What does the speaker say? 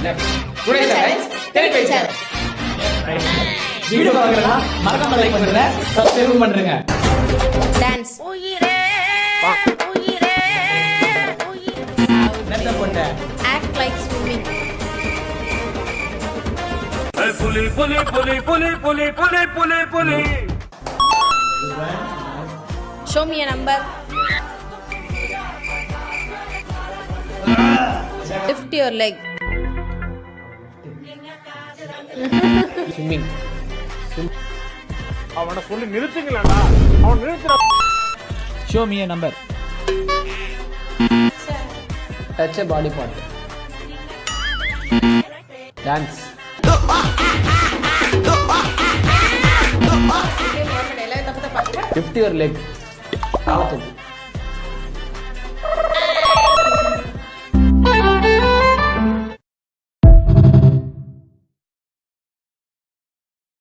Today challenge டெலிபே challenge. Video பார்க்கறதா மறக்காம லைக் பண்ணுங்க, சப்ஸ்கிரைப் பண்ணுங்க. டான்ஸ் உயிரே உயிரே நெத்த போட்ட ஆக்ட் லைக் ஸ்விமிங் புலி புலி புலி புலி புலி புலி புலி புலி. Show me a number. Lift your leg. Swimming. அவனை சொல்லி நிறுத்துங்களா? அவன் நிறுத்துற. Show me a number. Touch a body part. Dance. Lift your leg.